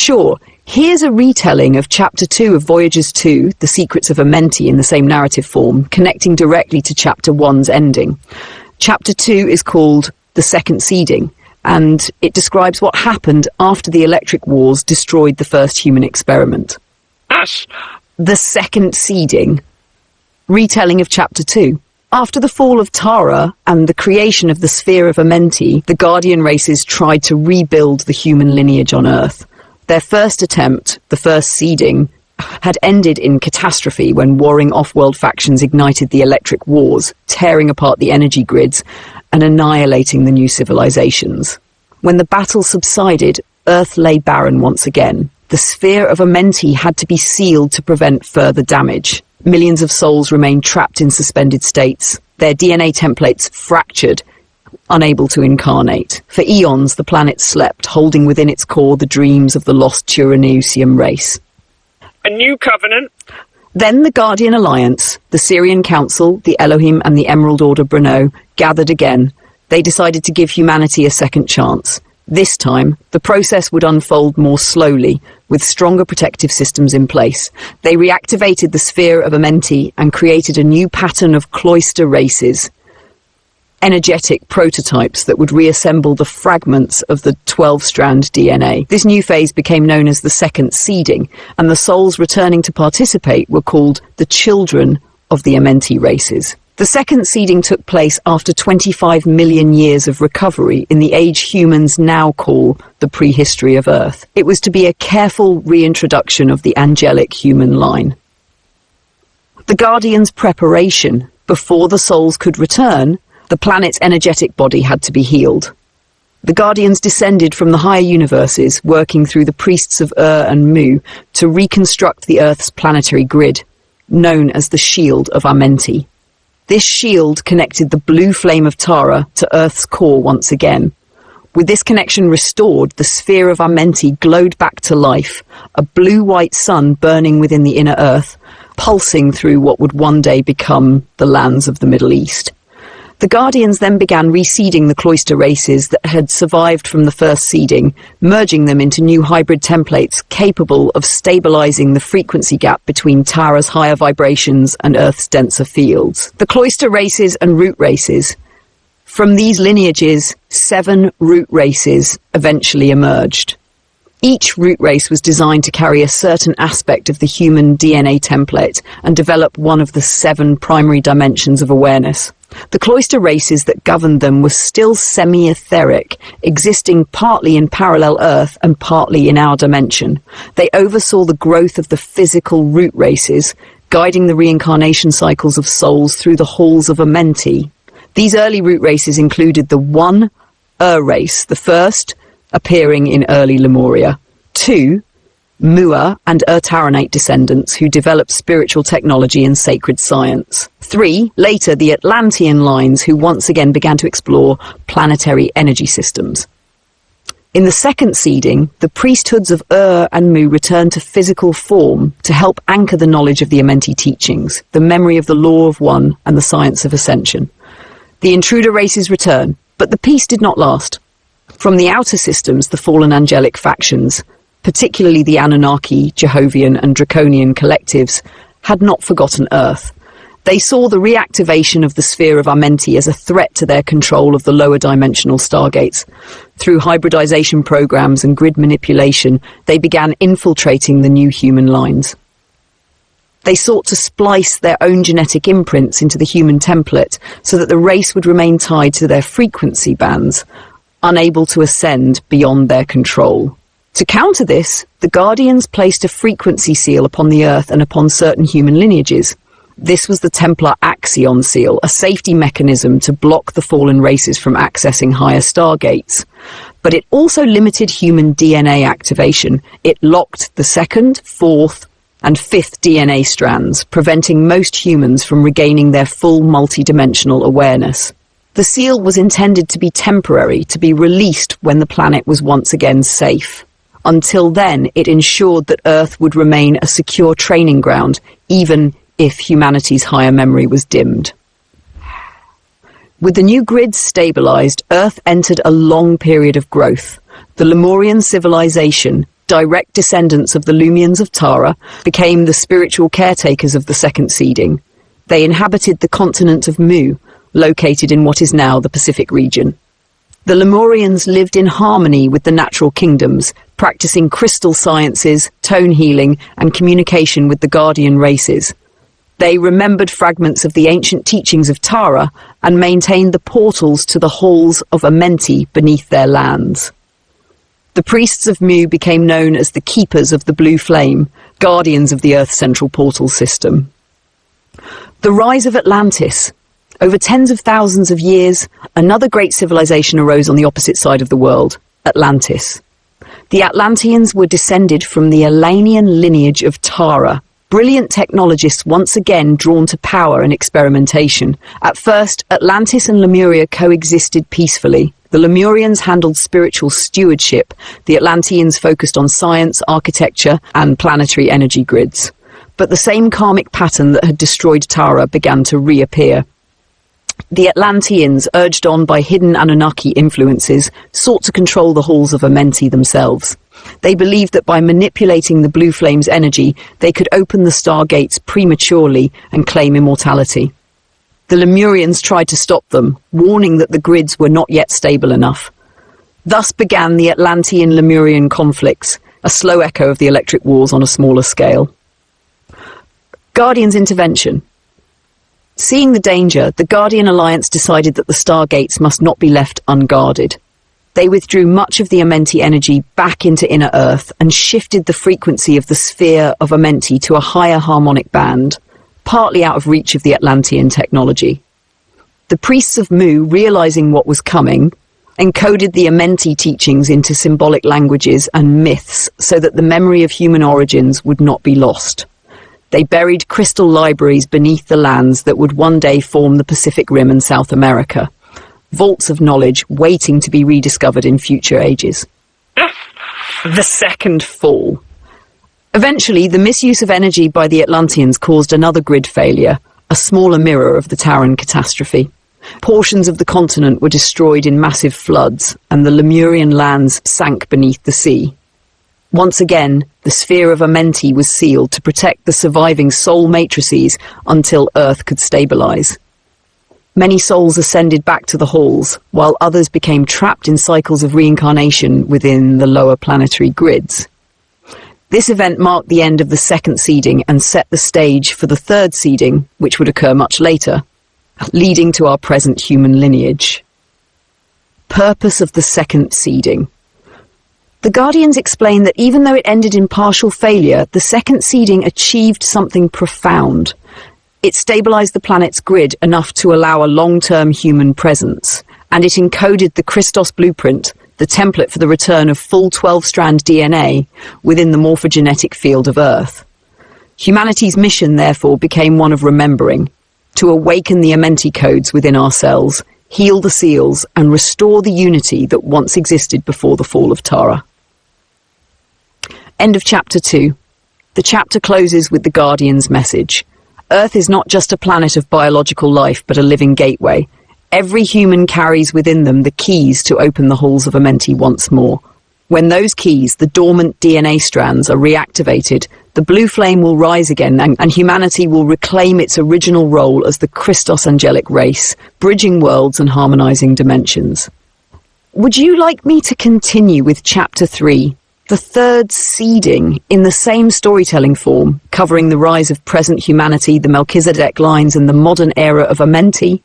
Sure, here's a retelling of Chapter 2 of Voyagers 2, The Secrets of Amenti, in the same narrative form, connecting directly to Chapter 1's ending. Chapter 2 is called The Second Seeding, and it describes what happened after the electric wars destroyed the first human experiment. Ash! The Second Seeding. Retelling of Chapter 2. After the fall of Tara and the creation of the sphere of Amenti, the Guardian races tried to rebuild the human lineage on Earth. Their first attempt, the first seeding, had ended in catastrophe when warring off-world factions ignited the electric wars, tearing apart the energy grids and annihilating the new civilizations. When the battle subsided, Earth lay barren once again. The sphere of Amenti had to be sealed to prevent further damage. Millions of souls remained trapped in suspended states, their DNA templates fractured, unable to incarnate. For eons, the planet slept, holding within its core the dreams of the lost Turanusium race. A new covenant? Then the Guardian Alliance, the Syrian Council, the Elohim and the Emerald Order Brno gathered again. They decided to give humanity a second chance. This time, the process would unfold more slowly, with stronger protective systems in place. They reactivated the sphere of Amenti and created a new pattern of Closter races, energetic prototypes that would reassemble the fragments of the 12-strand DNA. This new phase became known as the Second Seeding, and the souls returning to participate were called the Children of the Amenti races. The second seeding took place after 25 million years of recovery in the age humans now call the prehistory of Earth. It was to be a careful reintroduction of the angelic human line. The Guardians' preparation. Before the souls could return, the planet's energetic body had to be healed. The Guardians descended from the higher universes, working through the priests of and Mu to reconstruct the Earth's planetary grid, known as the Shield of Amenti. This shield connected the blue flame of Tara to Earth's core once again. With this connection restored, the sphere of Amenti glowed back to life, a blue-white sun burning within the inner Earth, pulsing through what would one day become the lands of the Middle East. The Guardians then began reseeding the Closter races that had survived from the first seeding, merging them into new hybrid templates capable of stabilizing the frequency gap between Tara's higher vibrations and Earth's denser fields. The Closter races and root races. From these lineages, 7 root races eventually emerged. Each root race was designed to carry a certain aspect of the human DNA template and develop one of the 7 primary dimensions of awareness. The Closter races that governed them were still semi-etheric, existing partly in parallel Earth and partly in our dimension. They oversaw the growth of the physical root races, guiding the reincarnation cycles of souls through the halls of Amenti. These early root races included the 1 race, the first appearing in early Lemuria, 2 Mua and Taranate descendants who developed spiritual technology and sacred science. 3, later the Atlantean lines who once again began to explore planetary energy systems. In the second seeding, the priesthoods of and Mu returned to physical form to help anchor the knowledge of the Amenti teachings, the memory of the law of one and the science of ascension. The intruder races return, but the peace did not last. From the outer systems, the fallen angelic factions, particularly the Anunnaki, Jehovian and Draconian collectives, had not forgotten Earth. They saw the reactivation of the sphere of Amenti as a threat to their control of the lower dimensional stargates. Through hybridization programs and grid manipulation, they began infiltrating the new human lines. They sought to splice their own genetic imprints into the human template so that the race would remain tied to their frequency bands, unable to ascend beyond their control. To counter this, the Guardians placed a frequency seal upon the Earth and upon certain human lineages. This was the Templar Axion seal, a safety mechanism to block the fallen races from accessing higher stargates. But it also limited human DNA activation. It locked the 2nd, 4th, and 5th DNA strands, preventing most humans from regaining their full multidimensional awareness. The seal was intended to be temporary, to be released when the planet was once again safe. Until then, it ensured that Earth would remain a secure training ground, even if humanity's higher memory was dimmed. With the new grids stabilized, Earth entered a long period of growth. The Lemurian civilization, direct descendants of the Lumians of Tara, became the spiritual caretakers of the second seeding. They inhabited the continent of Mu, located in what is now the Pacific region. The Lemurians lived in harmony with the natural kingdoms, practicing crystal sciences, tone healing, and communication with the guardian races. They remembered fragments of the ancient teachings of Tara and maintained the portals to the halls of Amenti beneath their lands. The priests of Mu became known as the Keepers of the Blue Flame, guardians of the Earth's central portal system. The rise of Atlantis. Over tens of thousands of years, another great civilization arose on the opposite side of the world, Atlantis. The Atlanteans were descended from the Elanian lineage of Tara, brilliant technologists once again drawn to power and experimentation. At first, Atlantis and Lemuria coexisted peacefully. The Lemurians handled spiritual stewardship, the Atlanteans focused on science, architecture, and planetary energy grids. But the same karmic pattern that had destroyed Tara began to reappear. The Atlanteans, urged on by hidden Anunnaki influences, sought to control the halls of Amenti themselves. They believed that by manipulating the Blue Flame's energy, they could open the stargates prematurely and claim immortality. The Lemurians tried to stop them, warning that the grids were not yet stable enough. Thus began the Atlantean-Lemurian conflicts, a slow echo of the electric wars on a smaller scale. Guardians' intervention. Seeing the danger, the Guardian Alliance decided that the stargates must not be left unguarded. They withdrew much of the Amenti energy back into inner Earth and shifted the frequency of the sphere of Amenti to a higher harmonic band, partly out of reach of the Atlantean technology. The priests of Mu, realizing what was coming, encoded the Amenti teachings into symbolic languages and myths so that the memory of human origins would not be lost. They buried crystal libraries beneath the lands that would one day form the Pacific Rim and South America. Vaults of knowledge waiting to be rediscovered in future ages. The second fall. Eventually, the misuse of energy by the Atlanteans caused another grid failure, a smaller mirror of the Taran catastrophe. Portions of the continent were destroyed in massive floods, and the Lemurian lands sank beneath the sea. Once again, the sphere of Amenti was sealed to protect the surviving soul matrices until Earth could stabilize. Many souls ascended back to the halls, while others became trapped in cycles of reincarnation within the lower planetary grids. This event marked the end of the second seeding and set the stage for the third seeding, which would occur much later, leading to our present human lineage. Purpose of the second seeding. The Guardians explain that even though it ended in partial failure, the second seeding achieved something profound. It stabilized the planet's grid enough to allow a long-term human presence, and it encoded the Christos blueprint, the template for the return of full 12-strand DNA, within the morphogenetic field of Earth. Humanity's mission, therefore, became one of remembering, to awaken the Amenti codes within our cells, heal the seals, and restore the unity that once existed before the fall of Tara. End of Chapter 2. The chapter closes with the Guardian's message. Earth is not just a planet of biological life, but a living gateway. Every human carries within them the keys to open the halls of Amenti once more. When those keys, the dormant DNA strands, are reactivated, the blue flame will rise again and humanity will reclaim its original role as the Christos angelic race, bridging worlds and harmonizing dimensions. Would you like me to continue with Chapter 3? The third seeding, in the same storytelling form, covering the rise of present humanity, the Melchizedek lines, and the modern era of Amenti?